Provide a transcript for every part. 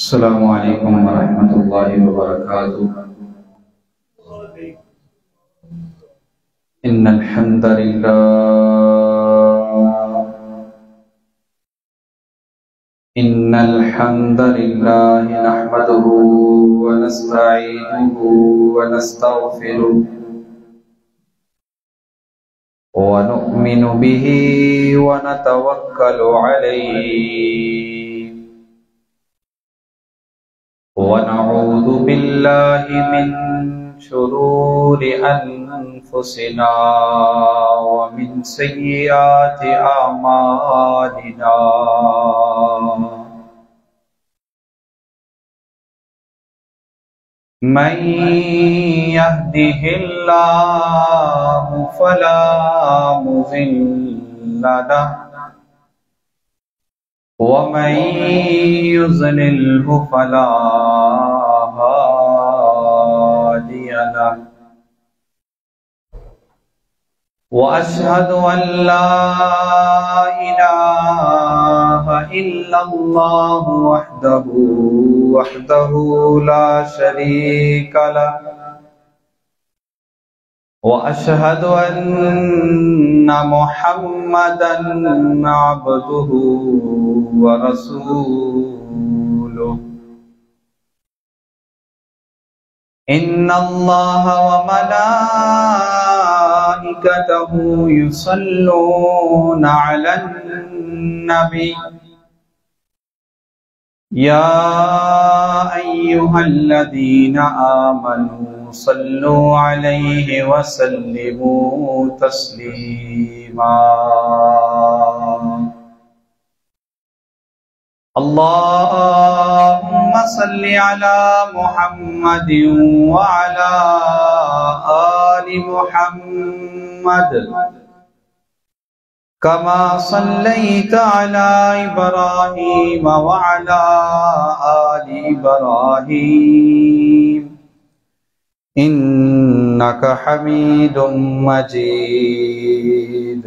السلام علیکم ورحمۃ اللہ وبرکاتہ۔ ان الحمد للہ نحمده ونستعینه ونستغفره ونؤمن به ونتوکل علیہ ونعوذ باللہ من شرور انفسنا ومن سیئات اعمالنا، من يهده الله فلا مضل له ومن يضلله فلا هادي له، وأشهد أن لا إله إلا الله وحده لا شريك له، وأشهد أن محمدا عبده ورسوله، إن الله وملائكته يصلون على النبي، يا أيها الذين آمنوا صلوا عليه وسلموا تسليما، اللهم صل على محمد وعلى آل محمد كما صليت على إبراهيم وعلى آل إبراهيم إنك حميد مجيد،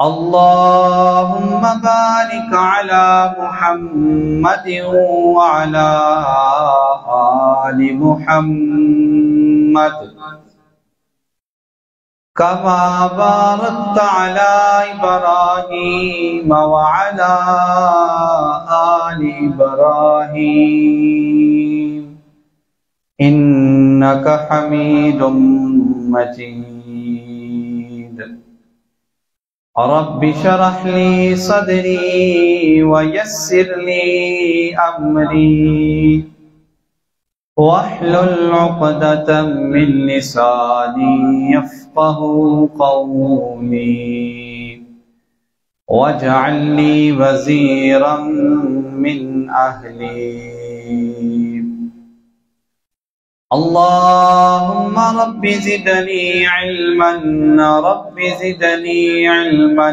اللهم بارك على محمد وعلى آل محمد كما باركت على إبراهيم وعلى آل إبراهيم إنك حميد مجيد، رب اشرح لي صدري ويسر لي أمري واحلل عقدة من لساني يفقه قولي، واجعل لي وزيرا من أهلي، اللهم رب زدني علما، رب زدني علما،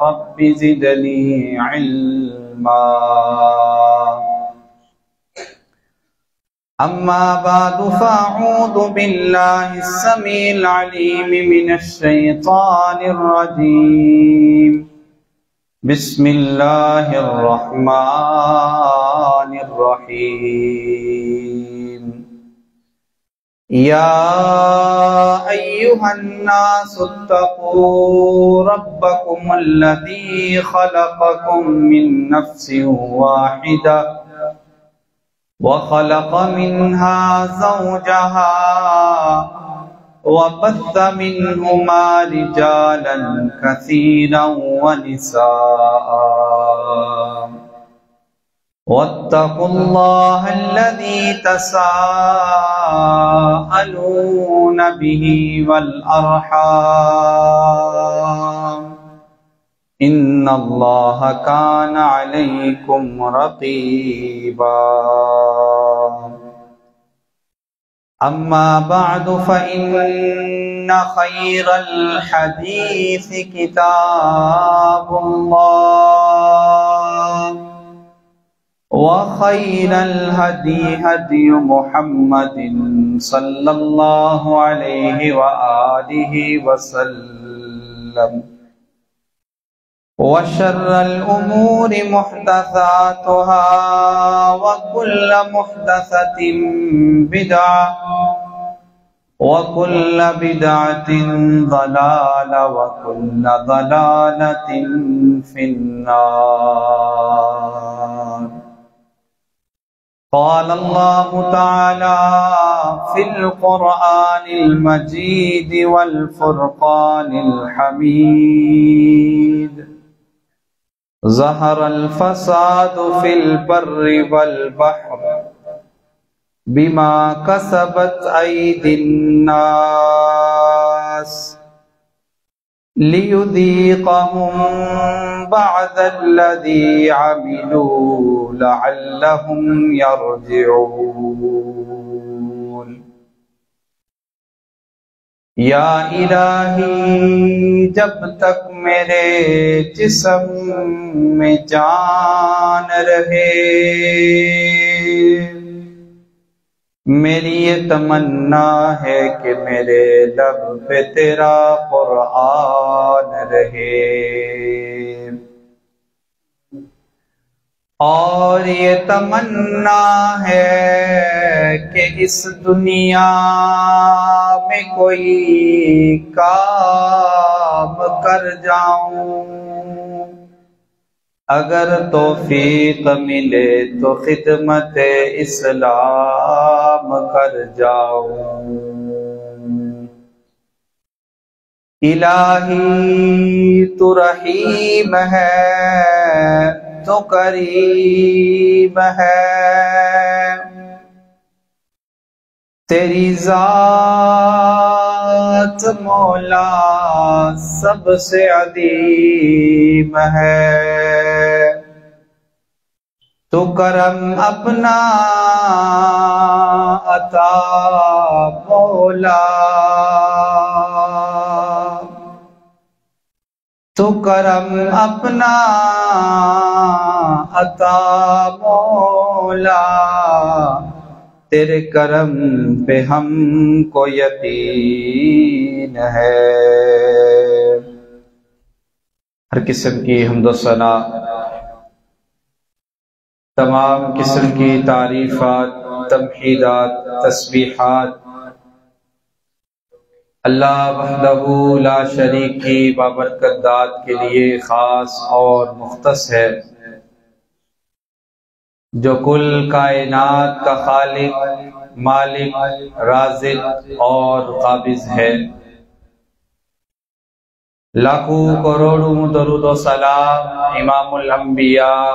رب زدني علما، أما بعد فأعوذ بالله السميع العليم من الشيطان الرجيم، بسم الله الرحمن الرحيم، يا أيها الناس اتقوا ربكم الذي خلقكم من نفس واحدة وخلق منها زوجها وبث منهما رجالا كثيرا ونساء، واتقوا الله الذي تساءلون به والأرحام، إن الله كان عليكم رقيبا، أما بعد فإن خير الحديث كتاب الله، وخير الهدي هدي محمد صلى الله عليه وآله وسلم، وشر الأمور محدثاتها وكل محدثة بدعة وكل بدعة ضلالة وكل ضلالة في النار. قال الله تعالى في القرآن المجيد والفرقان الحميد: ظهر الفساد في البر والبحر بما كسبت أيدي الناس ليذيقهم بعد الذي عملوا لعلهم يرجعون. یا الہی، جب تک میرے جسم میں جان رہے میری یہ تمنا ہے کہ میرے لب پہ تیرا قرآن رہے، اور یہ تمنا ہے کہ اس دنیا میں کوئی کام کر جاؤں، اگر توفیق ملے تو خدمت اسلام کر جاؤں۔ الہی تو رحیم ہے، تو کریم ہے، تیری ذات مولا سب سے عظیم ہے، تو کرم اپنا عطا مولا، تو کرم اپنا عطا مولا، تیرے کرم پہ ہم کو یقین ہے۔ ہر قسم کی حمد و ثنا، تمام قسم کی تعریفات، تمحیدات، تسبیحات اللہ وحدہ لا شریک کی بابرکت ذات کے لیے خاص اور مختص ہے، جو کل کائنات کا خالق، مالک، رازق اور قابض ہے۔ لاکھوں کروڑوں درود و سلام امام الانبیاء،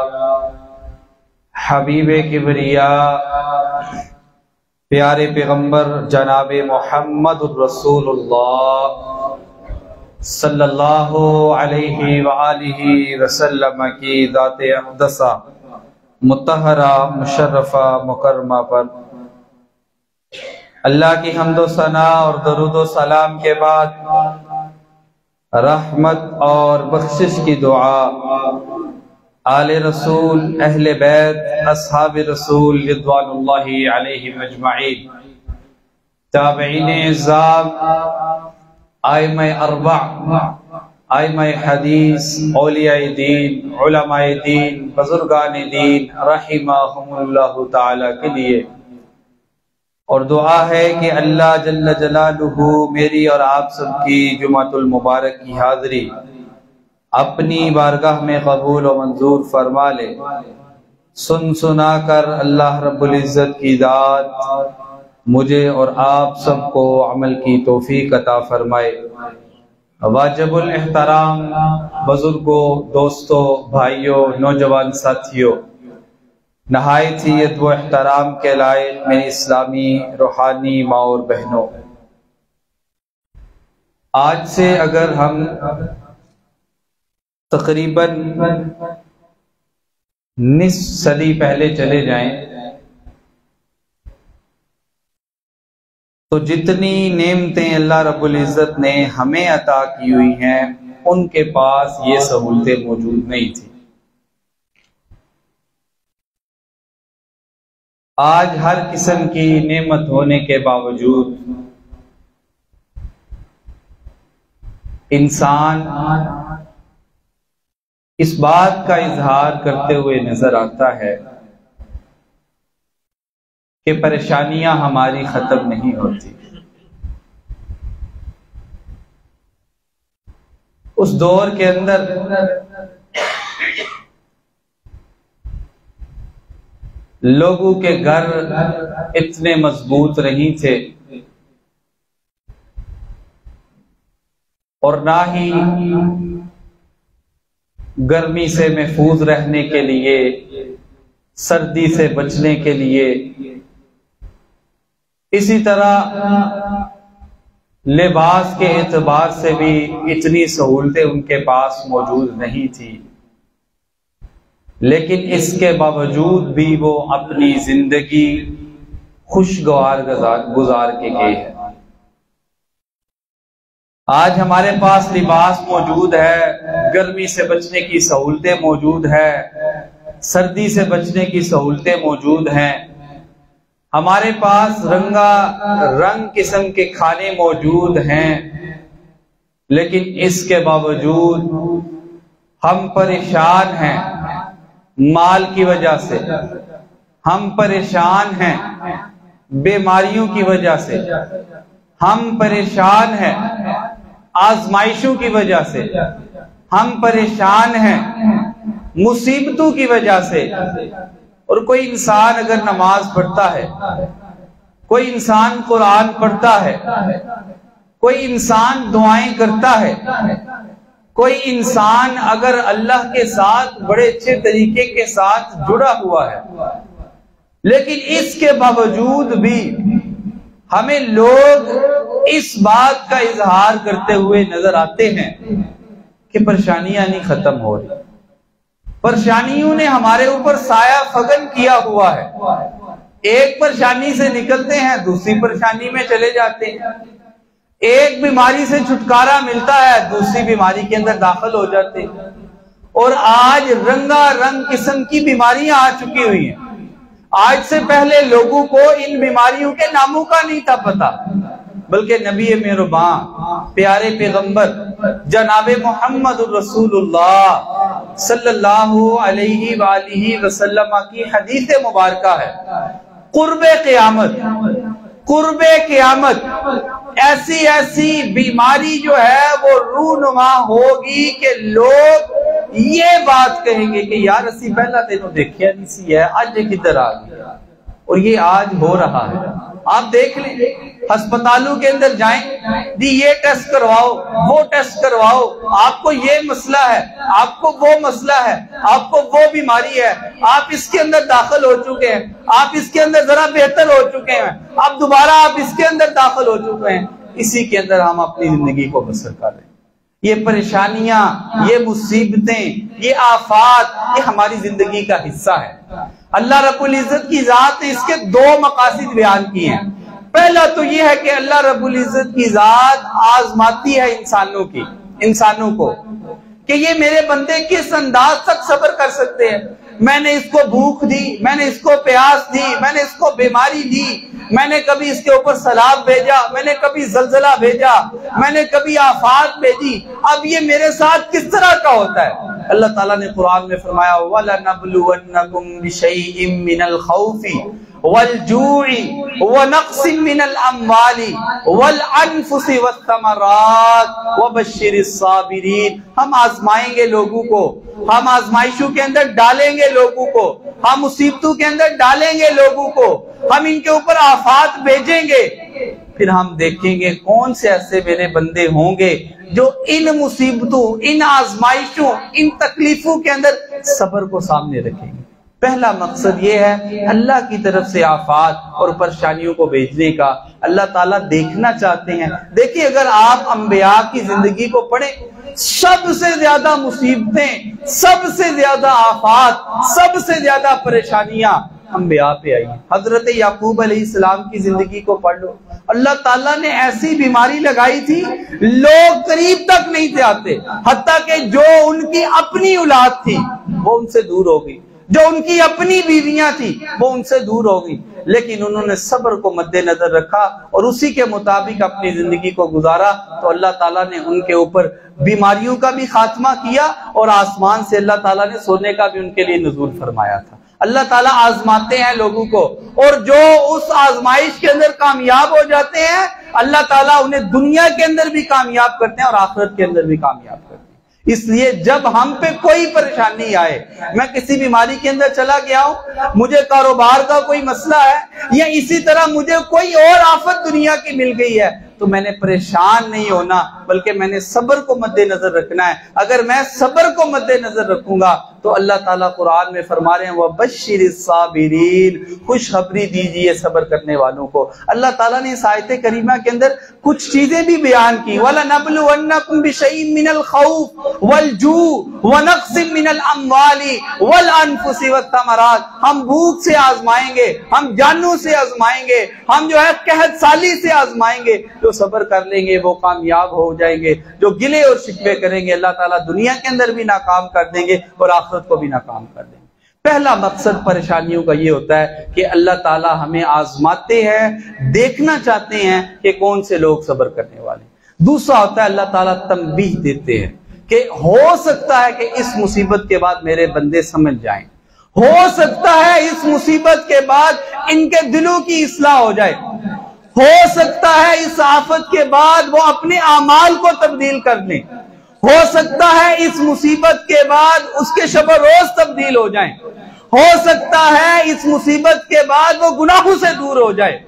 حبیب کبریا، پیارے پیغمبر جناب محمد الرسول اللہ صلی اللہ علیہ وآلہ وسلم کی ذات اقدسہ مطہرہ مشرفہ مکرمہ پر اللہ کی حمد و ثنا اور درود و سلام کے بعد رحمت اور بخشش کی دعا آل رسول، اہل بیت، اصحاب رسول رضوان اللہ علیہم اجمعین، تابعین اعظام، ائمہ اربع، ائمہ حدیث، اولیاء دین، علماء دین، بزرگان دین رحمہم اللہ تعالی کے لیے، اور دعا ہے کہ اللہ جل جلالہ میری اور آپ سب کی جمعۃ المبارک کی حاضری اپنی بارگاہ میں قبول و منظور فرما لے۔ سن سنا کر اللہ رب العزت کی ذات مجھے اور آپ سب کو عمل کی توفیق عطا فرمائے۔ واجب الاحترام بزرگوں، دوستوں، بھائیوں، نوجوان ساتھیوں، نہایت ہی عزت و احترام کے لائق میری اسلامی روحانی ماں اور بہنوں، آج سے اگر ہم تقریباً نصف صدی پہلے چلے جائیں تو جتنی نعمتیں اللہ رب العزت نے ہمیں عطا کی ہوئی ہیں ان کے پاس یہ سہولتیں موجود نہیں تھیں۔ آج ہر قسم کی نعمت ہونے کے باوجود انسان اس بات کا اظہار کرتے ہوئے نظر آتا ہے کہ پریشانیاں ہماری ختم نہیں ہوتی۔ اس دور کے اندر لوگوں کے گھر اتنے مضبوط نہیں تھے اور نہ ہی گرمی سے محفوظ رہنے کے لیے، سردی سے بچنے کے لیے، اسی طرح لباس کے اعتبار سے بھی اتنی سہولتیں ان کے پاس موجود نہیں تھی، لیکن اس کے باوجود بھی وہ اپنی زندگی خوشگوار گزار کے گئے ہیں۔ آج ہمارے پاس لباس موجود ہے، گرمی سے بچنے کی سہولتیں موجود ہے، سردی سے بچنے کی سہولتیں موجود ہیں، ہمارے پاس رنگ قسم کے کھانے موجود ہیں، لیکن اس کے باوجود ہم پریشان ہیں مال کی وجہ سے، ہم پریشان ہیں بیماریوں کی وجہ سے، ہم پریشان ہیں آزمائشوں کی وجہ سے، ہم پریشان ہیں مصیبتوں کی وجہ سے۔ اور کوئی انسان اگر نماز پڑھتا ہے، کوئی انسان قرآن پڑھتا ہے، کوئی انسان دعائیں کرتا ہے، کوئی انسان اگر اللہ کے ساتھ بڑے اچھے طریقے کے ساتھ جڑا ہوا ہے، لیکن اس کے باوجود بھی ہمیں لوگ اس بات کا اظہار کرتے ہوئے نظر آتے ہیں کہ پریشانیاں نہیں ختم ہو رہی، پریشانیوں نے ہمارے اوپر سایہ فگن کیا ہوا ہے، ایک پریشانی سے نکلتے ہیں دوسری پریشانی میں چلے جاتے ہیں، ایک بیماری سے چھٹکارا ملتا ہے دوسری بیماری کے اندر داخل ہو جاتے ہیں، اور آج رنگا رنگ قسم کی بیماریاں آ چکی ہوئی ہیں۔ آج سے پہلے لوگوں کو ان بیماریوں کے ناموں کا نہیں تھا پتا، بلکہ نبی مہربان پیارے پیغمبر جناب محمد رسول اللہ صلی اللہ علیہ وآلہ وسلم کی حدیث مبارکہ ہے، قرب قیامت ایسی بیماری جو ہے وہ رونما ہوگی کہ لوگ یہ بات کہیں گے کہ یار اسی پہلا دنوں دیکھیا نہیں سی ہے، آج یہ کدھر آ گیا، اور یہ آج ہو رہا ہے۔ آپ دیکھ لیں ہسپتالوں کے اندر جائیں، جی یہ ٹیسٹ کرواؤ، وہ ٹیسٹ کرواؤ، آپ کو یہ مسئلہ ہے، آپ کو وہ مسئلہ ہے، آپ کو وہ بیماری ہے، آپ اس کے اندر داخل ہو چکے ہیں، آپ اس کے اندر ذرا بہتر ہو چکے ہیں، اب دوبارہ آپ اس کے اندر داخل ہو چکے ہیں، اسی کے اندر ہم اپنی زندگی کو بسر کر رہے ہیں۔ یہ پریشانیاں، یہ مصیبتیں، یہ آفات، یہ ہماری زندگی کا حصہ ہے۔ اللہ رب العزت کی ذات نے اس کے دو مقاصد بیان کیے ہیں۔ پہلا تو یہ ہے کہ اللہ رب العزت کی ذات آزماتی ہے انسانوں کو کہ یہ میرے بندے کس انداز تک صبر کر سکتے ہیں۔ میں نے اس کو بھوک دی، میں نے اس کو پیاس دی، میں نے اس کو بیماری دی، میں نے کبھی اس کے اوپر سیلاب بھیجا، میں نے کبھی زلزلہ بھیجا، میں نے کبھی آفات بھیجی، اب یہ میرے ساتھ کس طرح کا ہوتا ہے؟ اللہ تعالیٰ نے قرآن میں فرمایا وَلَنَبْلُوَنَّكُمْ بِشَيْءٍ مِّنَ الْخَوْفِ وَالْجُوعِ وَنَقْصٍ مِّنَ الْأَمْوَالِ وَالْأَنفُسِ وَالثَّمَرَاتِ وَبَشِّرِ الصَّابِرِينَ۔ ہم آزمائیں گے لوگوں کو، ہم آزمائشوں کے اندر ڈالیں گے لوگوں کو، ہم مصیبتوں کے اندر ڈالیں گے لوگوں کو، ہم ان کے اوپر آفات بھیجیں گے، پھر ہم دیکھیں گے کون سے ایسے میرے بندے ہوں گے جو ان مصیبتوں، ان آزمائشوں، ان تکلیفوں کے اندر صبر کو سامنے رکھیں گے۔ پہلا مقصد یہ ہے اللہ کی طرف سے آفات اور پریشانیوں کو بھیجنے کا۔ اللہ تعالیٰ دیکھنا چاہتے ہیں۔ دیکھیں اگر آپ انبیاء کی زندگی کو پڑھیں، سب سے زیادہ مصیبتیں، سب سے زیادہ آفات، سب سے زیادہ پریشانیاں انبیاء پہ آئی ہیں۔ حضرت یعقوب علیہ السلام کی زندگی کو پڑھ لو، اللہ تعالیٰ نے ایسی بیماری لگائی تھی لوگ قریب تک نہیں تھے آتے، حتیٰ کہ جو ان کی اپنی اولاد تھی وہ ان سے دور ہو گئی، جو ان کی اپنی بیویاں تھی وہ ان سے دور ہو گئی، لیکن انہوں نے صبر کو مد نظر رکھا اور اسی کے مطابق اپنی زندگی کو گزارا، تو اللہ تعالیٰ نے ان کے اوپر بیماریوں کا بھی خاتمہ کیا اور آسمان سے اللہ تعالیٰ نے سونے کا بھی ان کے لیے نزول فرمایا تھا۔ اللہ تعالیٰ آزماتے ہیں لوگوں کو، اور جو اس آزمائش کے اندر کامیاب ہو جاتے ہیں اللہ تعالیٰ انہیں دنیا کے اندر بھی کامیاب کرتے ہیں اور آخرت کے اندر بھی کامیاب کرتے ہیں۔ اس لیے جب ہم پہ کوئی پریشانی آئے، میں کسی بیماری کے اندر چلا گیا ہوں، مجھے کاروبار کا کوئی مسئلہ ہے، یا اسی طرح مجھے کوئی اور آفت دنیا کی مل گئی ہے، تو میں نے پریشان نہیں ہونا، بلکہ میں نے صبر کو مد نظر رکھنا ہے۔ اگر میں صبر کو مد نظر رکھوں گا تو اللہ تعالیٰ قرآن میں فرما رہے ہیں وَبَشِّرِ الصَّابِرِينَ، خوشخبری دیجئے صبر کرنے والوں کو۔ اللہ تعالیٰ نے اس آیت کریمہ کے اندر کچھ چیزیں بھی بیان کی، وَلَنَبْلُوَنَّكُمْ بِشَيْءٍ مِّنَ الْخَوْفِ وَالْجُوعِ وَنَقْصٍ مِّنَ الْأَمْوَالِ وَالْأَنفُسِ وَالثَّمَرَاتِ، ہم بھوک سے آزمائیں گے، ہم جانوں سے آزمائیں گے، ہم جو ہے قحط سالی سے آزمائیں گے۔ جو صبر کر لیں گے وہ کامیاب ہو جائیں گے، جو گلے اور شکوے کریں گے اللہ تعالیٰ دنیا کے اندر بھی ناکام کر دیں گے اور آخرت کو بھی ناکام کر دیں گے۔ پہلا مقصد پریشانیوں کا یہ ہوتا ہے کہ اللہ تعالیٰ ہمیں آزماتے ہیں، دیکھنا چاہتے ہیں کہ کون سے لوگ صبر کرنے والے۔ دوسرا ہوتا ہے اللہ تعالیٰ تنبیہ دیتے ہیں کہ ہو سکتا ہے کہ اس مصیبت کے بعد میرے بندے سمجھ جائیں، ہو سکتا ہے اس مصیبت کے بعد ان کے دلوں کی اصلاح ہو جائے، ہو سکتا ہے اس آفت کے بعد وہ اپنے اعمال کو تبدیل کر لیں، ہو سکتا ہے اس مصیبت کے بعد اس کے شب و روز تبدیل ہو جائیں، ہو سکتا ہے اس مصیبت کے بعد وہ گناہوں سے دور ہو جائے،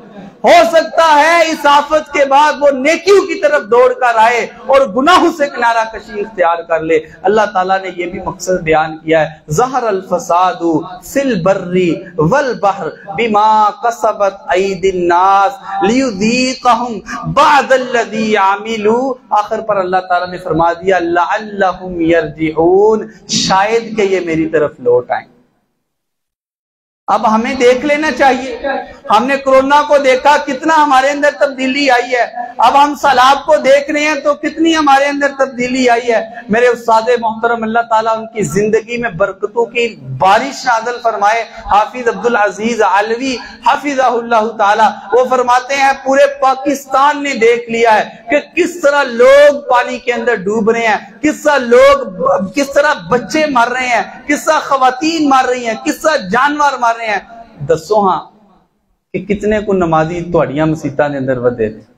ہو سکتا ہے اس آفت کے بعد وہ نیکیوں کی طرف دوڑ کر آئے اور گناہوں سے کنارہ کشی اختیار کر لے۔ اللہ تعالیٰ نے یہ بھی مقصد بیان کیا ہے ظہر الفساد فی البر والبحر بما کسبت ایدی الناس لیذیقہم بعض الذی عملوا، آخر پر اللہ تعالیٰ نے فرما دیا لعلہم یرجعون، شاید کہ یہ میری طرف لوٹ آئیں۔ اب ہمیں دیکھ لینا چاہیے، ہم نے کرونا کو دیکھا کتنا ہمارے اندر تبدیلی آئی ہے، اب ہم سیلاب کو دیکھ رہے ہیں تو کتنی ہمارے اندر تبدیلی آئی ہے۔ میرے استاد محترم اللہ تعالیٰ ان کی زندگی میں برکتوں کی بارش نازل فرمائے، حافظ عبدالعزیز علوی حفظہ اللہ تعالیٰ، وہ فرماتے ہیں پورے پاکستان نے دیکھ لیا ہے کہ کس طرح لوگ پانی کے اندر ڈوب رہے ہیں، کس طرح بچے مر رہے ہیں، کس طرح خواتین مر رہی ہیں، کس طرح جانور مر رہے ہیں۔ دسو ہاں کہ کتنے کو نمازی توڑیاں مسیطہ نے اندر ودے تھے،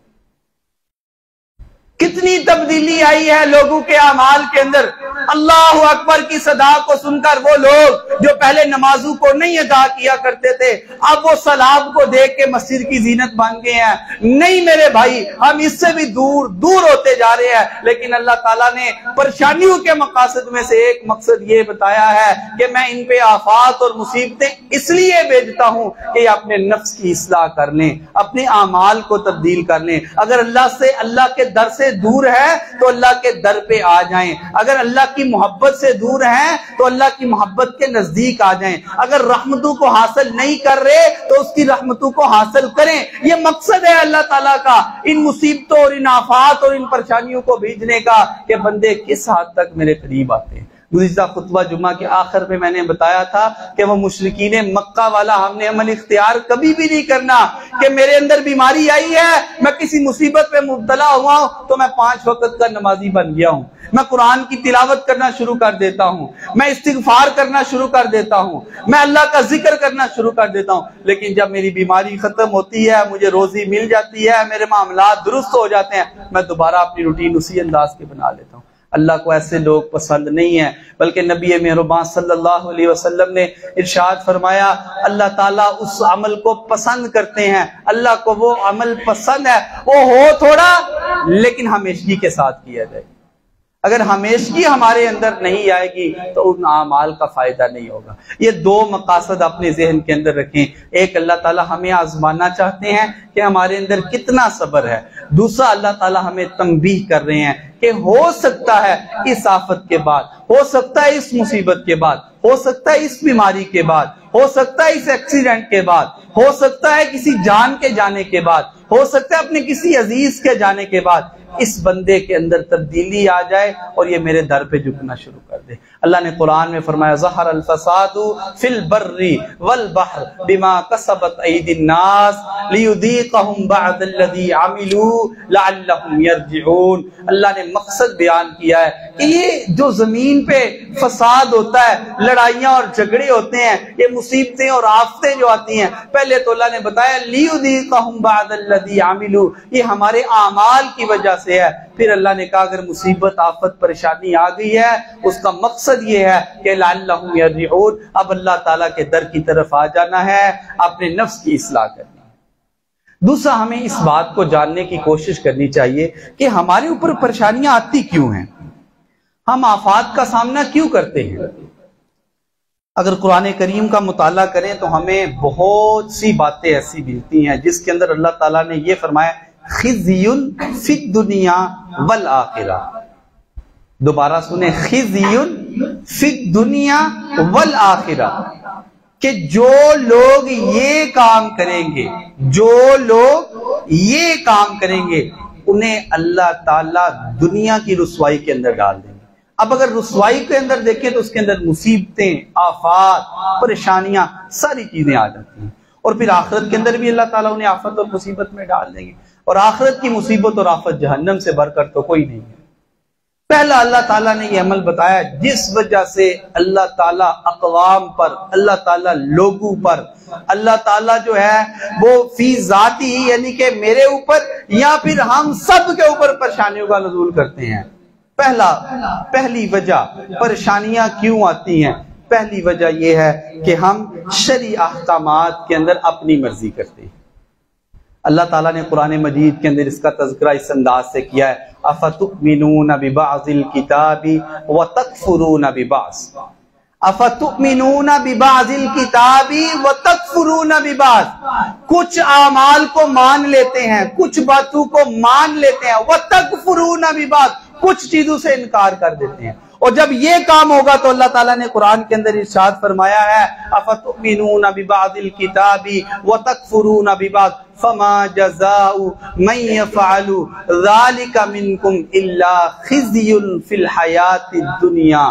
کتنی تبدیلی آئی ہے لوگوں کے اعمال کے اندر۔ اللہ اکبر کی صدا کو سن کر وہ لوگ جو پہلے نمازوں کو نہیں ادا کیا کرتے تھے اب وہ سیلاب کو دیکھ کے مسجد کی زینت بن گئے ہیں۔ نہیں میرے بھائی، ہم اس سے بھی دور ہوتے جا رہے ہیں، لیکن اللہ تعالیٰ نے پریشانیوں کے مقاصد میں سے ایک مقصد یہ بتایا ہے کہ میں ان پہ آفات اور مصیبتیں اس لیے بھیجتا ہوں کہ یہ اپنے نفس کی اصلاح کر لیں، اپنے اعمال کو تبدیل کر لیں۔ اگر اللہ کے در سے دور ہے تو اللہ کے در پہ آ جائیں، اگر اللہ کی محبت سے دور ہیں تو اللہ کی محبت کے نزدیک آ جائیں، اگر رحمتوں کو حاصل نہیں کر رہے تو اس کی رحمتوں کو حاصل کریں۔ یہ مقصد ہے اللہ تعالیٰ کا ان مصیبتوں اور ان آفات اور ان پریشانیوں کو بھیجنے کا کہ بندے کس حد تک میرے قریب آتے ہیں۔ گزشتہ خطبہ جمعہ کے آخر میں میں نے بتایا تھا کہ وہ مشرکین مکہ والا ہم نے عمل اختیار کبھی بھی نہیں کرنا کہ میرے اندر بیماری آئی ہے، میں کسی مصیبت پہ مبتلا ہوا ہوں تو میں 5 وقت کا نمازی بن گیا ہوں، میں قرآن کی تلاوت کرنا شروع کر دیتا ہوں، میں استغفار کرنا شروع کر دیتا ہوں، میں اللہ کا ذکر کرنا شروع کر دیتا ہوں۔ لیکن جب میری بیماری ختم ہوتی ہے، مجھے روزی مل جاتی ہے، میرے معاملات درست ہو جاتے ہیں، میں دوبارہ اپنی روٹین اسی انداز کے بنا لیتا ہوں۔ اللہ کو ایسے لوگ پسند نہیں ہیں، بلکہ نبی مہربان صلی اللہ علیہ وسلم نے ارشاد فرمایا اللہ تعالیٰ اس عمل کو پسند کرتے ہیں، اللہ کو وہ عمل پسند ہے وہ ہو تھوڑا لیکن ہمیشگی کے ساتھ کیا جائے۔ اگر ہمیشگی ہمارے اندر نہیں آئے گی تو ان اعمال کا فائدہ نہیں ہوگا۔ یہ 2 مقاصد اپنے ذہن کے اندر رکھیں، ایک اللہ تعالیٰ ہمیں آزمانا چاہتے ہیں کہ ہمارے اندر کتنا صبر ہے، دوسرا اللہ تعالیٰ ہمیں تنبیہ کر رہے ہیں کہ ہو سکتا ہے اس آفت کے بعد، ہو سکتا ہے اس مصیبت کے بعد، ہو سکتا ہے اس بیماری کے بعد، ہو سکتا ہے اس ایکسیڈنٹ کے بعد، ہو سکتا ہے کسی جان کے جانے کے بعد، ہو سکتا ہے اپنے کسی عزیز کے جانے کے بعد، اس بندے کے اندر تبدیلی آ جائے اور یہ میرے در پہ جھکنا شروع کر دے۔ اللہ نے قرآن میں فرمایا ظہر الفساد فی البر والبحر بما کسبت ایدی الناس لیذیقہم بعد الذی عملوا لعلہم یرجعون۔ اللہ نے مقصد بیان کیا ہے کہ یہ جو زمین پہ فساد ہوتا ہے، لڑائیاں اور جھگڑے ہوتے ہیں، یہ مصیبتیں اور آفتیں جو آتی ہیں، پہلے تو اللہ نے بتایا لیذیقہم بعد الذی عملوا، یہ ہمارے اعمال کی وجہ سے ہے۔ پھر اللہ نے کہا اگر مصیبت آفت پریشانی آ گئی ہے، اس کا مقصد یہ ہے کہ لعلہم یرجعون، اب اللہ تعالیٰ کے در کی طرف آ جانا ہے، اپنے نفس کی اصلاح کرنی ہے۔ دوسرا، ہمیں اس بات کو جاننے کی کوشش کرنی چاہیے کہ ہمارے اوپر پریشانیاں آتی کیوں ہیں، ہم آفات کا سامنا کیوں کرتے ہیں۔ اگر قرآن کریم کا مطالعہ کریں تو ہمیں بہت سی باتیں ایسی ملتی ہیں جس کے اندر اللہ تعالیٰ نے یہ فرمایا خزی فی الدنیا والآخرہ۔ دوبارہ سنیں، خزی فی الدنیا والآخرہ، کہ جو لوگ یہ کام کریں گے، جو لوگ یہ کام کریں گے، انہیں اللہ تعالیٰ دنیا کی رسوائی کے اندر ڈال دیں گے۔ اب اگر رسوائی کے اندر دیکھیں تو اس کے اندر مصیبتیں، آفات، پریشانیاں، ساری چیزیں آ جاتی ہیں، اور پھر آخرت کے اندر بھی اللہ تعالیٰ انہیں آفت اور مصیبت میں ڈال دیں گے، اور آخرت کی مصیبت اور آفت جہنم سے بڑھ کر تو کوئی نہیں ہے۔ پہلا اللہ تعالیٰ نے یہ عمل بتایا جس وجہ سے اللہ تعالیٰ اقوام پر، اللہ تعالیٰ لوگوں پر، اللہ تعالیٰ جو ہے وہ فی ذاتی یعنی کہ میرے اوپر یا پھر ہم سب کے اوپر پریشانیوں کا نزول کرتے ہیں۔ پہلی وجہ پریشانیاں کیوں آتی ہیں، پہلی وجہ یہ ہے کہ ہم شرعی احکامات کے اندر اپنی مرضی کرتے ہیں۔ اللہ تعالیٰ نے قرآن مجید کے اندر اس کا تذکرہ اس انداز سے کیا ہے، افتؤمنون ببعض الکتاب وتکفرون ببعض، افتؤمنون ببعض الکتاب وتکفرون ببعض، کچھ اعمال کو مان لیتے ہیں، کچھ باتوں کو مان لیتے ہیں، وتکفرون ببعض، کچھ چیزوں سے انکار کر دیتے ہیں۔ اور جب یہ کام ہوگا تو اللہ تعالیٰ نے قرآن کے اندر ارشاد فرمایا ہے افتؤمنون ببعض الکتاب وتکفرون ببعض فما جزاء من يفعل ذلك منكم الا خزي في الحیات الدنیا۔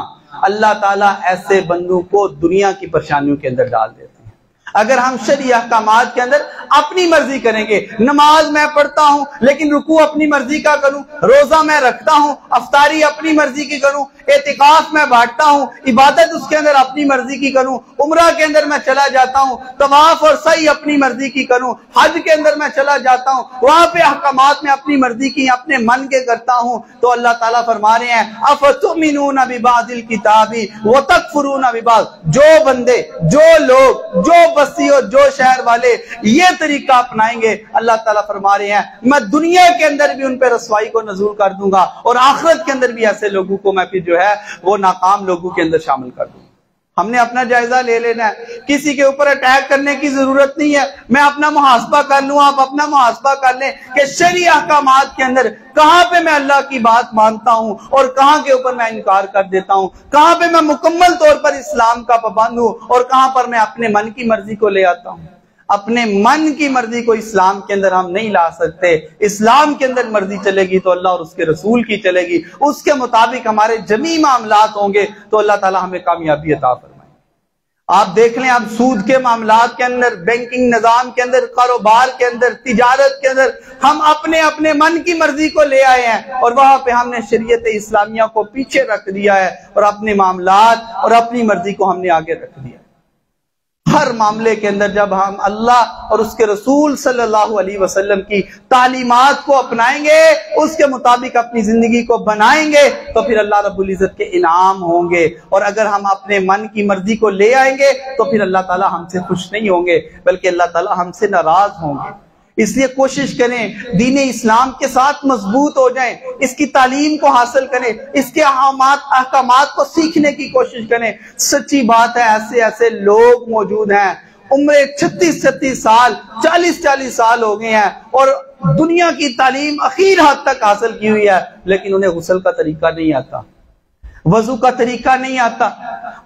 اللہ تعالیٰ ایسے بندوں کو دنیا کی پریشانیوں کے اندر ڈال دیتے ہیں۔ اگر ہم شرعی احکامات کے اندر اپنی مرضی کریں گے، نماز میں پڑھتا ہوں لیکن رکوع اپنی مرضی کا کروں، روزہ میں رکھتا ہوں، افطاری اپنی مرضی کی کروں، اعتکاف میں بانٹتا ہوں، عبادت اس کے اندر اپنی مرضی کی کروں، عمرہ کے اندر میں چلا جاتا ہوں، طواف اور سعی اپنی مرضی کی کروں، حج کے اندر میں چلا جاتا ہوں، وہاں پہ احکامات میں اپنی مرضی کی اپنے من کے کرتا ہوں، تو اللہ تعالیٰ فرما رہے ہیں افتؤمنون ببعض الکتاب وتکفرون ببعض، جو بندے، جو لوگ، جو بستی اور جو شہر والے یہ طریقہ اپنائیں گے، اللہ تعالیٰ فرما رہے ہیں میں دنیا کے اندر بھی ان پہ رسوائی کو نزول کر دوں گا، اور آخرت کے اندر بھی ایسے لوگوں کو میں پھر جو ہے وہ ناکام لوگوں کے اندر شامل کر دوں گا۔ ہم نے اپنا جائزہ لے لینا ہے، کسی کے اوپر اٹیک کرنے کی ضرورت نہیں ہے، میں اپنا محاسبہ کر لوں، آپ اپنا محاسبہ کر لیں کہ شرعی احکامات کے اندر کہاں پہ میں اللہ کی بات مانتا ہوں اور کہاں کے اوپر میں انکار کر دیتا ہوں، کہاں پہ میں مکمل طور پر اسلام کا پابند ہوں اور کہاں پر میں اپنے من کی مرضی کو لے آتا ہوں۔ اپنے من کی مرضی کو اسلام کے اندر ہم نہیں لا سکتے، اسلام کے اندر مرضی چلے گی تو اللہ اور اس کے رسول کی چلے گی، اس کے مطابق ہمارے جمیع معاملات ہوں گے تو اللہ تعالیٰ ہمیں کامیابی عطا فرمائے۔ آپ دیکھ لیں، اب سود کے معاملات کے اندر، بینکنگ نظام کے اندر، کاروبار کے اندر، تجارت کے اندر ہم اپنے من کی مرضی کو لے آئے ہیں، اور وہاں پہ ہم نے شریعت اسلامیہ کو پیچھے رکھ دیا ہے اور اپنے معاملات اور اپنی مرضی کو ہم نے آگے رکھ دیا۔ ہر معاملے کے اندر جب ہم اللہ اور اس کے رسول صلی اللہ علیہ وسلم کی تعلیمات کو اپنائیں گے، اس کے مطابق اپنی زندگی کو بنائیں گے تو پھر اللہ رب العزت کے انعام ہوں گے، اور اگر ہم اپنے من کی مرضی کو لے آئیں گے تو پھر اللہ تعالیٰ ہم سے خوش نہیں ہوں گے بلکہ اللہ تعالیٰ ہم سے ناراض ہوں گے۔ اس لیے کوشش کریں دین اسلام کے ساتھ مضبوط ہو جائیں، اس کی تعلیم کو حاصل کریں، اس کے احکامات کو سیکھنے کی کوشش کریں۔ سچی بات ہے، ایسے لوگ موجود ہیں، عمر 36 سال 40 سال ہو گئے ہیں اور دنیا کی تعلیم اخیر حد تک حاصل کی ہوئی ہے، لیکن انہیں غسل کا طریقہ نہیں آتا، وضو کا طریقہ نہیں آتا،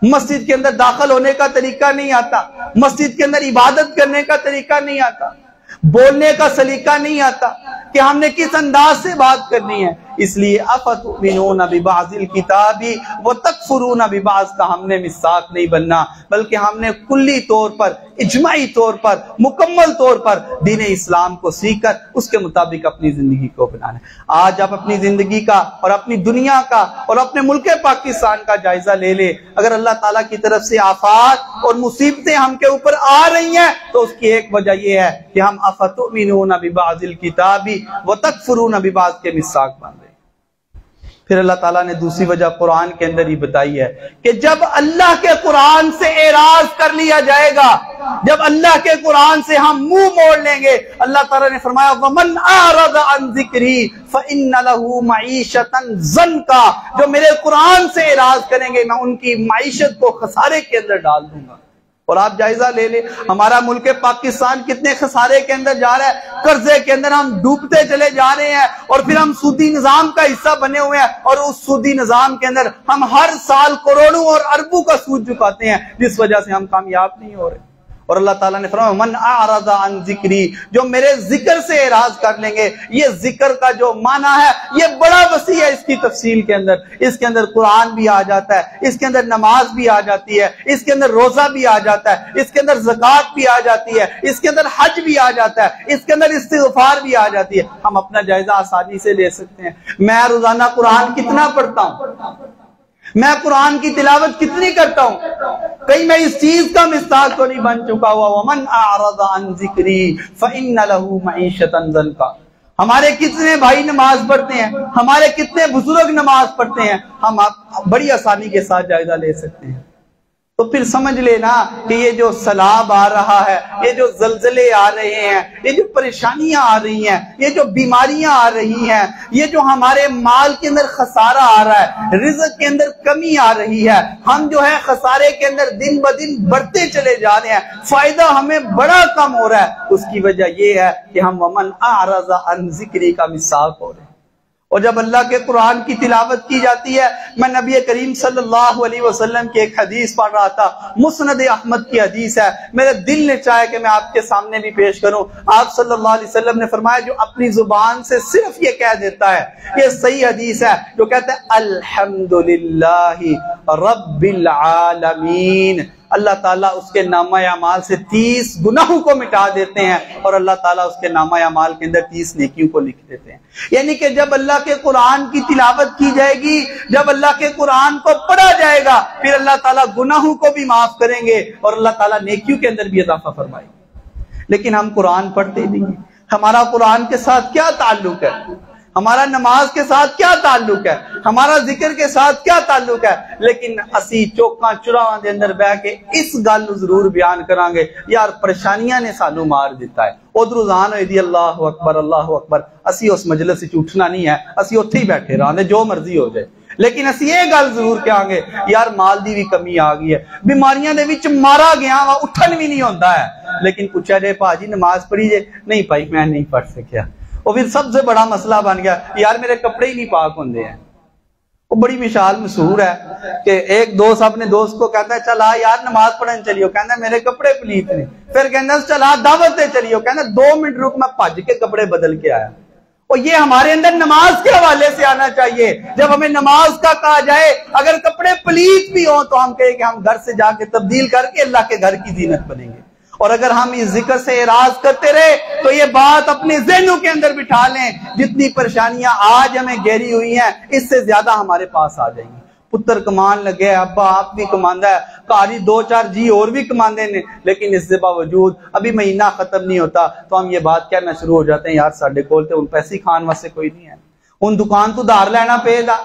مسجد کے اندر داخل ہونے کا طریقہ نہیں آتا، مسجد کے اندر عبادت کرنے کا طریقہ نہیں آتا، بولنے کا سلیقہ نہیں آتا، کہ ہم نے کس انداز سے بات کرنی ہے. اس لیے افتؤمنون ببعض الکتاب وتکفرون ببعض کا ہم نے مصداق نہیں بننا، بلکہ ہم نے کلی طور پر، اجماعی طور پر، مکمل طور پر دین اسلام کو سیکھ کر اس کے مطابق اپنی زندگی کو بنانا ہے. آج آپ اپنی زندگی کا اور اپنی دنیا کا اور اپنے ملک پاکستان کا جائزہ لے لیں. اگر اللہ تعالیٰ کی طرف سے آفات اور مصیبتیں ہم کے اوپر آ رہی ہیں تو اس کی ایک وجہ یہ ہے کہ ہم افتؤمنون ببعض الکتاب وتکفرون ببعض کے مصداق بن رہے ہیں. پھر اللہ تعالیٰ نے دوسری وجہ قرآن کے اندر ہی بتائی ہے کہ جب اللہ کے قرآن سے اعراض کر لیا جائے گا، جب اللہ کے قرآن سے ہم منہ موڑ لیں گے، اللہ تعالیٰ نے فرمایا وَمَنْ أَعْرَضَ عَنْ ذِكْرِي فَإِنَّ لَهُ مَعِيشَةً ضَنْكَا، جو میرے قرآن سے اعراض کریں گے میں ان کی معیشت کو خسارے کے اندر ڈال دوں گا. اور آپ جائزہ لے لیں ہمارا ملک پاکستان کتنے خسارے کے اندر جا رہا ہے، قرضے کے اندر ہم ڈوبتے چلے جا رہے ہیں، اور پھر ہم سودی نظام کا حصہ بنے ہوئے ہیں، اور اس سودی نظام کے اندر ہم ہر سال کروڑوں اور اربوں کا سود چکاتے ہیں، جس وجہ سے ہم کامیاب نہیں ہو رہے. اور اللہ تعالیٰ نے فرمایا من اعرض عن ذکری، جو میرے ذکر سے اعراض کر لیں گے. یہ ذکر کا جو معنی ہے یہ بڑا وسیع ہے. اس کی تفصیل کے اندر اس کے اندر قرآن بھی آ جاتا ہے، اس کے اندر نماز بھی آ جاتی ہے، اس کے اندر روزہ بھی آ جاتا ہے، اس کے اندر زکوٰۃ بھی آ جاتی ہے، اس کے اندر حج بھی آ جاتا ہے، اس کے اندر استغفار بھی آ جاتی ہے. ہم اپنا جائزہ آسانی سے لے سکتے ہیں. میں روزانہ قرآن کتنا پڑھتا ہوں، میں قرآن کی تلاوت کتنی کرتا ہوں، کہیں میں اس چیز کا مصداق تو نہیں بن چکا ہوا. وَمَنْ أَعْرَضَ عَنْ ذِكْرِي فَإِنَّ لَهُ مَعِيشَةً ضَنْكَا. ہمارے کتنے بھائی نماز پڑھتے ہیں، ہمارے کتنے بزرگ نماز پڑھتے ہیں، ہم بڑی آسانی کے ساتھ جائزہ لے سکتے ہیں. تو پھر سمجھ لینا کہ یہ جو سیلاب آ رہا ہے، یہ جو زلزلے آ رہے ہیں، یہ جو پریشانیاں آ رہی ہیں، یہ جو بیماریاں آ رہی ہیں، یہ جو ہمارے مال کے اندر خسارہ آ رہا ہے، رزق کے اندر کمی آ رہی ہے، ہم جو ہے خسارے کے اندر دن بدن بڑھتے چلے جا رہے ہیں، فائدہ ہمیں بڑا کم ہو رہا ہے. اس کی وجہ یہ ہے کہ ہم ومن اعرض عن ذکری کا مصداق ہو رہے ہیں. اور جب اللہ کے قرآن کی تلاوت کی جاتی ہے، میں نبی کریم صلی اللہ علیہ وسلم کی ایک حدیث پڑھ رہا تھا، مسند احمد کی حدیث ہے، میرے دل نے چاہے کہ میں آپ کے سامنے بھی پیش کروں. آپ صلی اللہ علیہ وسلم نے فرمایا جو اپنی زبان سے صرف یہ کہہ دیتا ہے، یہ صحیح حدیث ہے، جو کہتا ہے الحمدللہ رب العالمین، اللہ تعالیٰ اس کے نامہ اعمال سے 30 گناہوں کو مٹا دیتے ہیں، اور اللہ تعالیٰ اس کے نامہ اعمال کے اندر 30 نیکیوں کو لکھ دیتے ہیں. یعنی کہ جب اللہ کے قرآن کی تلاوت کی جائے گی، جب اللہ کے قرآن کو پڑھا جائے گا، پھر اللہ تعالیٰ گناہوں کو بھی معاف کریں گے اور اللہ تعالیٰ نیکیوں کے اندر بھی اضافہ فرمائیں گے. لیکن ہم قرآن پڑھتے نہیں ہیں. ہمارا قرآن کے ساتھ کیا تعلق ہے، ہمارا نماز کے ساتھ کیا تعلق ہے، ہمارا ذکر کے ساتھ کیا تعلق ہے. لیکن اسی چوکاں چراہاں دے اندر بیٹھ کے اس گل ضرور بیان کران گے، یار پریشانیاں نے سانو مار دیتا ہے، ادھر رضان ہوئی دی اللہ اکبر اللہ اکبر، اسی اس مجلس سے اٹھنا نہیں ہے، اسی اتھے ہی بیٹھے رہنے جو مرضی ہو جائے. لیکن اسی یہ گل ضرور کہیں گے یار مال دی بھی کمی آ گئی ہے، بیماریاں دے وچ مارا گیا وا، اٹھن بھی نہیں ہوندا ہے. لیکن پوچھا جائے بھاجی نماز پڑھی جے، نہیں بھائی میں نہیں پڑھ سکیا. اور پھر سب سے بڑا مسئلہ بن گیا یار میرے کپڑے ہی نہیں پاک ہوندے ہیں. وہ بڑی مثال مشہور ہے کہ ایک دوست اپنے دوست کو کہتا ہے چل آ یار نماز پڑھنے چلیو، کہتا ہے میرے کپڑے پلیت نے. پھر کہتا ہے چل آ دعوت تے چلیو، کہتا ہے 2 منٹ رک میں بھج کے کپڑے بدل کے آیا. اور یہ ہمارے اندر نماز کے حوالے سے آنا چاہیے. جب ہمیں نماز کا کہا جائے، اگر کپڑے پلیت بھی ہوں تو ہم کہیں کہ ہم گھر سے جا کے تبدیل کر کے اللہ کے گھر کی زینت بنیں گے. اور اگر ہم اس ذکر سے اعراض کرتے رہے تو یہ بات اپنے ذہنوں کے اندر بٹھا لیں، جتنی پریشانیاں آج ہمیں گھیری ہوئی ہیں اس سے زیادہ ہمارے پاس آ جائیں گی. پتر کمان لگے، ابا آپ بھی کماندا ہے، کاری 2-4 جی اور بھی کماندے نے، لیکن اس سے باوجود ابھی مہینہ ختم نہیں ہوتا تو ہم یہ بات کہنا شروع ہو جاتے ہیں یار ساڈے کول تے ہن پیسے کھان واسطے کوئی نہیں ہے، ہن دکان تو دھار لینا پے گا.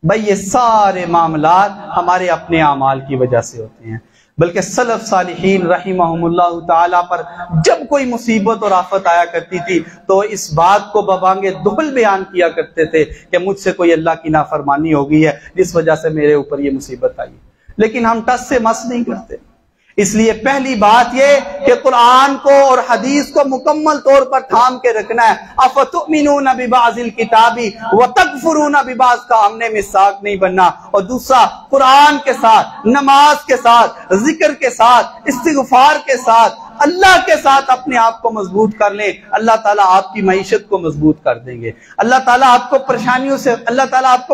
بھائی یہ سارے معاملات ہمارے اپنے اعمال کی وجہ سے ہوتے ہیں. بلکہ سلف صالحین رحمہم اللہ تعالیٰ پر جب کوئی مصیبت اور آفت آیا کرتی تھی تو اس بات کو ببانگے دہل بیان کیا کرتے تھے کہ مجھ سے کوئی اللہ کی نافرمانی ہو گئی ہے جس وجہ سے میرے اوپر یہ مصیبت آئی. لیکن ہم ٹس سے مس نہیں کرتے. اس لیے پہلی بات یہ کہ قرآن کو اور حدیث کو مکمل طور پر تھام کے رکھنا ہے. افتؤمنون ببعض الکتاب وتکفرون ببعض کا ہم نے مصداق نہیں بننا. اور دوسرا قرآن کے ساتھ، نماز کے ساتھ، ذکر کے ساتھ، استغفار کے ساتھ، اللہ کے ساتھ اپنے آپ کو مضبوط کر لیں، اللہ تعالیٰ آپ کی معیشت کو مضبوط کر دیں گے، اللہ تعالیٰ آپ کو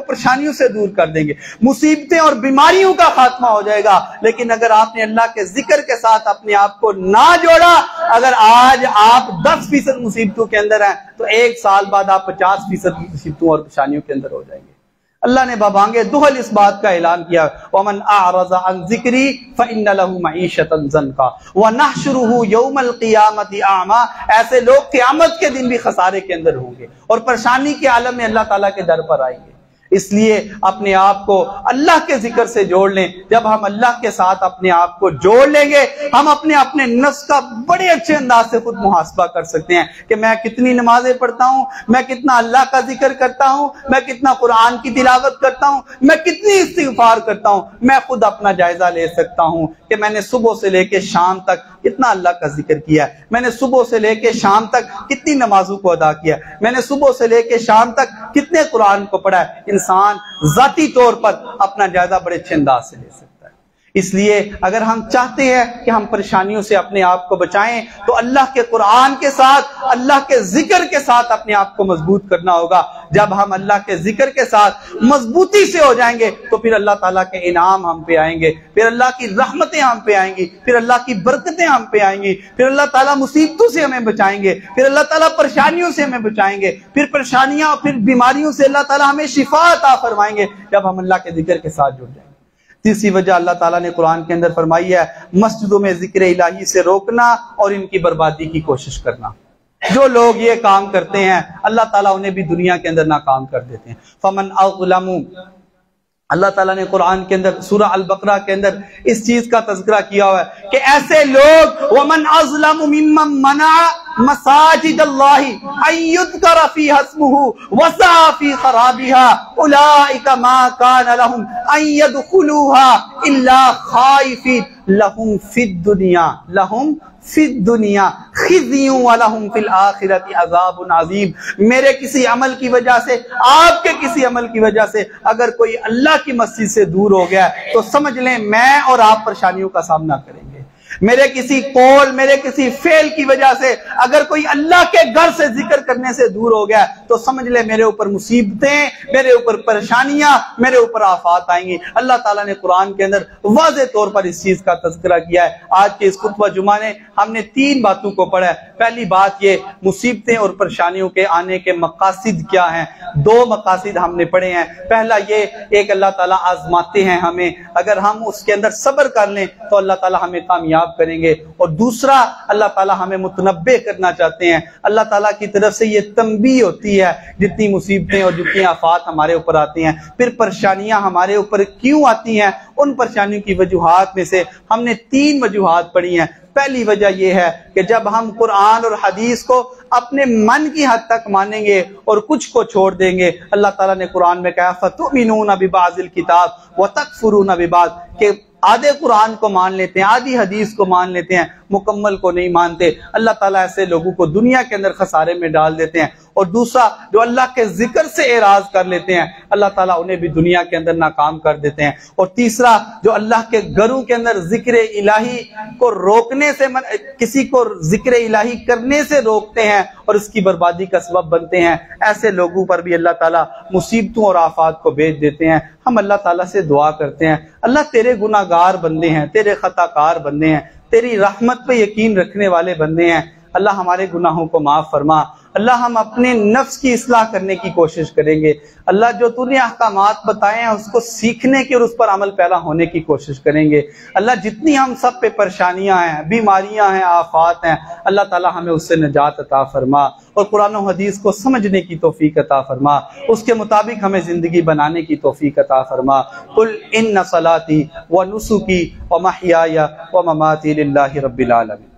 پریشانیوں سے دور کر دیں گے، مصیبتیں اور بیماریوں کا خاتمہ ہو جائے گا۔ لیکن اگر آپ نے اللہ کے ذکر کے ساتھ اپنے آپ کو نہ جوڑا، اگر آج آپ 10% مصیبتوں کے اندر ہیں تو 1 سال بعد آپ 50% مصیبتوں اور پریشانیوں کے اندر ہو جائیں گے۔ اللہ نے ببانگ دہل اس بات کا اعلان کیا، وَمَنْ أَعْرَضَ عَنْ ذِكْرِي فَإِنَّ لَهُ مَعِيشَةً ضَنْكًا وَنَحْشُرُهُ يَوْمَ الْقِيَامَةِ أَعْمَىٰ۔ ایسے لوگ قیامت کے دن بھی خسارے کے اندر ہوں گے اور پریشانی کے عالم میں اللہ تعالیٰ کے در پر آئیں گے۔ اس لیے اپنے آپ کو اللہ کے ذکر سے جوڑ لیں۔ جب ہم اللہ کے ساتھ اپنے آپ کو جوڑ لیں گے، ہم اپنے نفس کا بڑے اچھے انداز سے خود محاسبہ کر سکتے ہیں کہ میں کتنی نمازیں پڑھتا ہوں، میں کتنا اللہ کا ذکر کرتا ہوں، میں کتنا قرآن کی تلاوت کرتا ہوں، میں کتنی استغفار کرتا ہوں۔ میں خود اپنا جائزہ لے سکتا ہوں کہ میں نے صبح سے لے کے شام تک کتنا اللہ کا ذکر کیا ہے، میں نے صبح سے لے کے شام تک کتنی نمازوں کو ادا کیا، میں نے صبح سے لے کے شام تک کتنے قرآن کو پڑھا ہے۔ انسان ذاتی طور پر اپنا جائزہ بڑے اچھے انداز سے لے سکتا ہے۔ اس لیے اگر ہم چاہتے ہیں کہ ہم پریشانیوں سے اپنے آپ کو بچائیں تو اللہ کے قرآن کے ساتھ، اللہ کے ذکر کے ساتھ اپنے آپ کو مضبوط کرنا ہوگا۔ جب ہم اللہ کے ذکر کے ساتھ مضبوطی سے ہو جائیں گے تو پھر اللہ تعالیٰ کے انعام ہم پہ آئیں گے، پھر اللہ کی رحمتیں ہم پہ آئیں گی، پھر اللہ کی برکتیں ہم پہ آئیں گی، پھر اللہ تعالیٰ مصیبتوں سے ہمیں بچائیں گے، پھر اللہ تعالیٰ پریشانیوں سے ہمیں بچائیں گے، پھر پریشانیاں اور پھر بیماریوں سے اللہ تعالیٰ ہمیں شفا عطا فرمائیں گے جب ہم اللہ کے ذکر کے ساتھ جڑ جائیں گے۔ تیسری وجہ اللہ تعالیٰ نے قرآن کے اندر فرمائی ہے، مسجدوں میں ذکر الہی سے روکنا اور ان کی بربادی کی کوشش کرنا۔ جو لوگ یہ کام کرتے ہیں اللہ تعالیٰ انہیں بھی دنیا کے اندر ناکام کر دیتے ہیں۔ فمن اظلم، اللہ تعالیٰ نے قرآن کے اندر سورہ البقرہ کے اندر اس چیز کا تذکرہ کیا ہوا ہے کہ ایسے لوگ ومن اظلم ممن منع مساجد اللہ ان یذکر فیہا اسمہ وسعى فی خرابها اولئک ما کان لهم ان يدخلوها الا خائفین لهم فی الدنیا خزی ولہم فی الآخرۃ عذاب عظیم۔ میرے کسی عمل کی وجہ سے، آپ کے کسی عمل کی وجہ سے اگر کوئی اللہ کی مسجد سے دور ہو گیا تو سمجھ لیں میں اور آپ پریشانیوں کا سامنا کریں گے۔ میرے کسی قول، میرے کسی فعل کی وجہ سے اگر کوئی اللہ کے گھر سے ذکر کرنے سے دور ہو گیا تو سمجھ لے میرے اوپر مصیبتیں، میرے اوپر پریشانیاں، میرے اوپر آفات آئیں گی۔ اللہ تعالیٰ نے قرآن کے اندر واضح طور پر اس چیز کا تذکرہ کیا ہے۔ آج کے اس خطبہ جمعہ نے ہم نے 3 باتوں کو پڑھا ہے۔ پہلی بات یہ مصیبتیں اور پریشانیوں کے آنے کے مقاصد کیا ہیں۔ 2 مقاصد ہم نے پڑھے ہیں۔ پہلا یہ، ایک اللہ تعالیٰ آزماتے ہیں ہمیں، اگر ہم اس کے اندر صبر کر لیں تو اللہ تعالیٰ ہمیں کامیاب کریں گے، اور دوسرا اللہ تعالیٰ ہمیں متنبع کرنا چاہتے ہیں۔ اللہ تعالیٰ کی طرف سے یہ تنبیہ ہوتی ہے، جتنی مصیبتیں اور جتنی آفات ہمارے اوپر آتی ہیں، پھر پریشانیاں ہمارے اوپر کیوں آتی ہیں، ان پریشانیوں کی وجوہات میں سے ہم نے 3 وجوہات پڑھی ہیں۔ پہلی وجہ یہ ہے کہ جب ہم قرآن اور حدیث کو اپنے من کی حد تک مانیں گے اور کچھ کو چھوڑ دیں گے، اللہ تعالیٰ نے قرآن میں کہا فَتُؤْمِنُونَ بِبَعْضِ الْكِتَابِ وَتَكْفُرُونَ بِبَعْضٍ، کہ آدھے قرآن کو مان لیتے ہیں، آدھی حدیث کو مان لیتے ہیں، مکمل کو نہیں مانتے۔ اللہ تعالیٰ ایسے لوگوں کو دنیا کے اندر خسارے میں ڈال دیتے ہیں۔ اور دوسرا، جو اللہ کے ذکر سے اعراض کر لیتے ہیں اللہ تعالیٰ انہیں بھی دنیا کے اندر ناکام کر دیتے ہیں۔ اور تیسرا، جو اللہ کے گھروں کے اندر ذکر الہی کو روکنے سے، کسی کو ذکر الہی کرنے سے روکتے ہیں اور اس کی بربادی کا سبب بنتے ہیں، ایسے لوگوں پر بھی اللہ تعالیٰ مصیبتوں اور آفات کو بھیج دیتے ہیں۔ ہم اللہ تعالیٰ سے دعا کرتے ہیں، اللہ تیرے گناہ گار بندے ہیں، تیرے خطا کار بندے ہیں، تیری رحمت پہ یقین رکھنے والے بندے ہیں، اللہ ہمارے گناہوں کو معاف فرما۔ اللہ ہم اپنے نفس کی اصلاح کرنے کی کوشش کریں گے۔ اللہ جو تو نے احکامات بتائے ہیں اس کو سیکھنے کی اور اس پر عمل پیرا ہونے کی کوشش کریں گے۔ اللہ جتنی ہم سب پہ پریشانیاں ہیں، بیماریاں ہیں، آفات ہیں، اللہ تعالیٰ ہمیں اس سے نجات عطا فرما اور قرآن و حدیث کو سمجھنے کی توفیق عطا فرما، اس کے مطابق ہمیں زندگی بنانے کی توفیق عطا فرما۔ قل ان صلاتی ونسکی ومحیای ومماتی للہ رب العالمین۔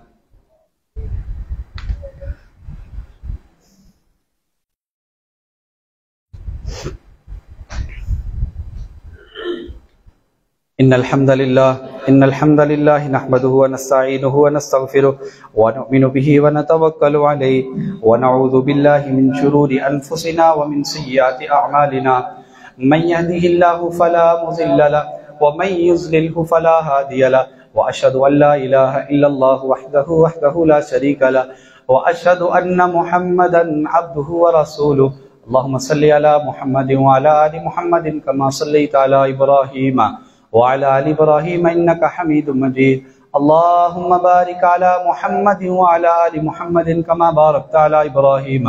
ان الحمد لله نحمده ونستعينه ونستغفره ونؤمن به ونتوكل عليه ونعوذ بالله من شرور انفسنا ومن سيئات اعمالنا من يهده الله فلا مضل له ومن يضلل فلا هادي له واشهد ان لا اله الا الله وحده لا شريك له واشهد ان محمدا عبده ورسوله اللهم صل على محمد وعلى ال محمد كما صليت على ابراهيم وعلى ال ابراهيم انك حميد مجيد اللهم بارك على محمد وعلى ال محمد كما باركت على ابراهيم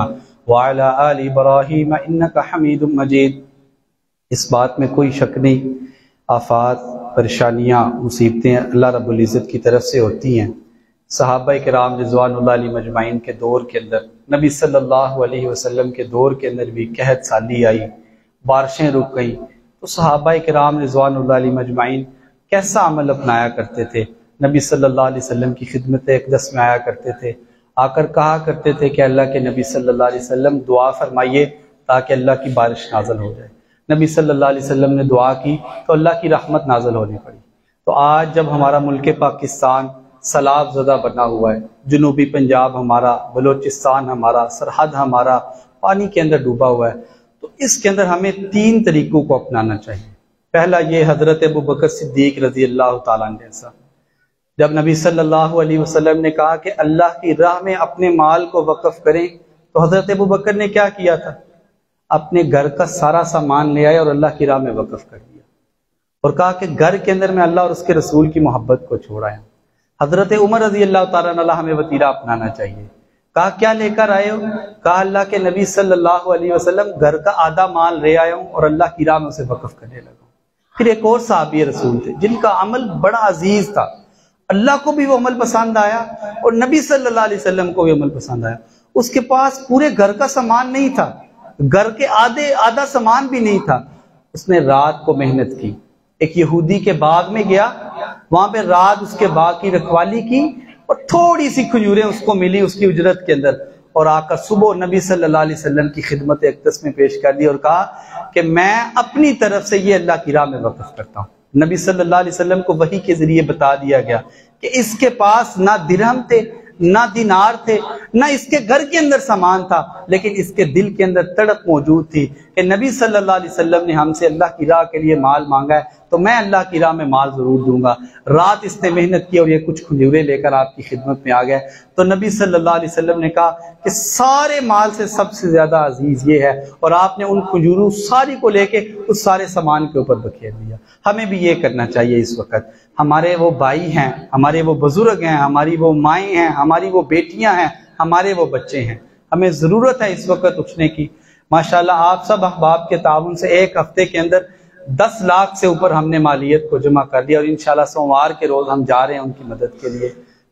وعلى ال ابراهيم انك حميد مجيد۔ اس بات میں کوئی شک نہیں، آفات، پریشانیاں، مصیبتیں اللہ رب العزت کی طرف سے ہوتی ہیں۔ صحابہ کرام رضوان اللہ علیہ مجمعین کے دور کے اندر، نبی صلی اللہ علیہ وسلم کے دور کے اندر بھی قحط سالی آئی، بارشیں رک گئیں، تو صحابہ کرام رضوان اللہ علیہ مجمعین کیسا عمل اپنایا کرتے تھے؟ نبی صلی اللہ علیہ وسلم کی خدمت اقدس میں آیا کرتے تھے، آ کر کہا کرتے تھے کہ اللہ کے نبی صلی اللہ علیہ وسلم دعا فرمائیے تاکہ اللہ کی بارش نازل ہو جائے۔ نبی صلی اللہ علیہ وسلم نے دعا کی تو اللہ کی رحمت نازل ہونی پڑی۔ تو آج جب ہمارا ملک پاکستان سیلاب زدہ بنا ہوا ہے، جنوبی پنجاب ہمارا، بلوچستان ہمارا، سرحد ہمارا پانی کے اندر ڈوبا ہوا ہے، تو اس کے اندر ہمیں 3 طریقوں کو اپنانا چاہیے۔ پہلا یہ حضرت ابوبکر صدیق رضی اللہ تعالیٰ عنہ جیسا، جب نبی صلی اللہ علیہ وسلم نے کہا کہ اللہ کی راہ میں اپنے مال کو وقف کریں، تو حضرت ابوبکر نے کیا کیا تھا؟ اپنے گھر کا سارا سامان لے آئے اور اللہ کی راہ میں وقف کر دیا، اور کہا کہ گھر کے اندر میں اللہ اور اس کے رسول کی محبت کو چھوڑایا۔ حضرت عمر رضی اللہ تعالیٰ عنہ ہمیں وطیرہ اپنانا چاہیے۔ کہا کیا لے کر آئے ہو؟ کہا اللہ کے نبی صلی اللہ علیہ وسلم گھر کا آدھا مال لے آیا ہوں اور اللہ کی راہ میں اسے وقف کرنے لگا۔ پھر ایک اور صحابی رسول تھے جن کا عمل بڑا عزیز تھا، اللہ کو بھی وہ عمل پسند آیا اور نبی صلی اللہ علیہ وسلم کو بھی عمل پسند آیا۔ اس کے پاس پورے گھر کا سامان نہیں تھا، گھر کے آدھا سامان بھی نہیں تھا، اس نے رات کو محنت کی، ایک یہودی کے باغ میں گیا، وہاں پہ رات اس کے باغ کی رکھوالی کی اور تھوڑی سی کھجوریں اس کو ملی اس کی اجرت کے اندر، اور آ کر صبح نبی صلی اللہ علیہ وسلم کی خدمت اقدس میں پیش کر دی اور کہا کہ میں اپنی طرف سے یہ اللہ کی راہ میں وقف کرتا ہوں۔ نبی صلی اللہ علیہ وسلم کو وحی کے ذریعے بتا دیا گیا کہ اس کے پاس نہ درہم تھے، نہ دینار تھے، نہ اس کے گھر کے اندر سامان تھا، لیکن اس کے دل کے اندر تڑپ موجود تھی کہ نبی صلی اللہ علیہ وسلم نے ہم سے اللہ کی راہ کے لیے مال مانگا ہے تو میں اللہ کی راہ میں مال ضرور دوں گا۔ رات اس نے محنت کی اور یہ کچھ کھجوریں لے کر آپ کی خدمت میں آ گئے، تو نبی صلی اللہ علیہ وسلم نے کہا کہ سارے مال سے سب سے زیادہ عزیز یہ ہے، اور آپ نے ان کھجوروں ساری کو لے کے اس سارے سامان کے اوپر بکھیر دیا۔ ہمیں بھی یہ کرنا چاہیے۔ اس وقت ہمارے وہ بھائی ہیں، ہمارے وہ بزرگ ہیں، ہماری وہ مائیں ہیں، ہماری وہ بیٹیاں ہیں، ہمارے وہ بچے ہیں، ہمیں ضرورت ہے اس وقت اٹھنے کی۔ ماشاءاللہ آپ سب احباب کے تعاون سے ایک ہفتے کے اندر 10 لاکھ سے اوپر ہم نے مالیت کو جمع کر دیا، اور انشاءاللہ سوموار کے روز ہم جا رہے ہیں ان کی مدد کے لیے۔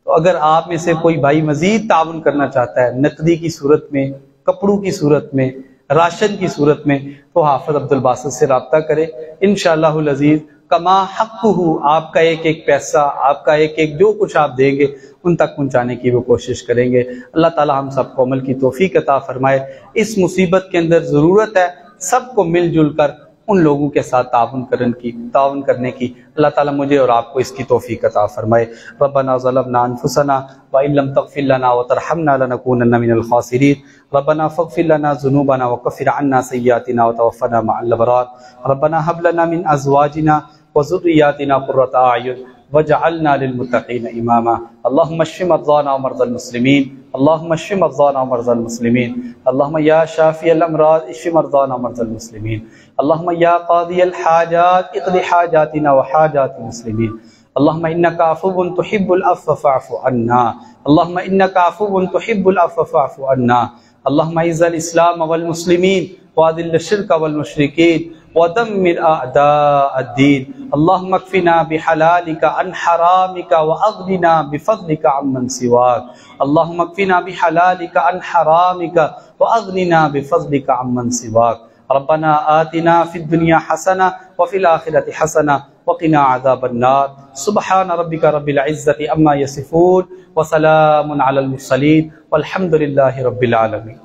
تو اگر آپ میں سے کوئی بھائی مزید تعاون کرنا چاہتا ہے، نقدی کی صورت میں، کپڑوں کی صورت میں، راشن کی صورت میں، تو حافظ عبدالباسط سے رابطہ کرے، انشاءاللہ العزیز کما حقہ، آپ کا ایک ایک پیسہ، آپ کا ایک ایک جو کچھ آپ دیں گے ان تک پہنچانے کی وہ کوشش کریں گے۔ اللہ تعالی ہم سب کو عمل کی توفیق عطا فرمائے۔ اس مصیبت کے اندر ضرورت ہے سب کو مل جل کر ان لوگوں کے ساتھ تعاون کرنے کی۔ اللہ تعالی مجھے اور آپ کو اس کی توفیق عطا فرمائے۔ ربنا ظلمنا انفسنا وان لم تغفر لنا وترحمنا لنكونن من الخاسرین۔ ربنا فاغفر لنا ذنوبنا وكفر عنا سيئاتنا وتوفنا مع الابرار۔ ربنا هب لنا من ازواجنا وذرياتنا قرة اعين وجعلنا للمتقين اماما۔ اللهم اشف مرضانا ومرضى المسلمين، اللهم اشف مرضانا ومرضى المسلمين، اللهم يا شافي الامراض اشف مرضانا ومرضى المسلمين، اللهم يا قاضي الحاجات اقض حاجاتنا وحاجات المسلمين، اللهم انك عفو تحب العفو فاعف عنا، اللهم انك عفو تحب العفو فاعف عنا، اللهم اعز الاسلام والمسلمين واذل الشرك والمشركين ودمر اعداء الدين، اللهم اكفنا بحلالك عن حرامك واغننا بفضلك عمن سواك، اللهم اكفنا بحلالك عن حرامك واغننا بفضلك عمن سواك، ربنا آتنا في الدنيا حسنة وفي الآخرة حسنة وقنا عذاب النار، سبحان ربك رب العزة عما يصفون وسلام على المرسلين والحمد لله رب العالمين۔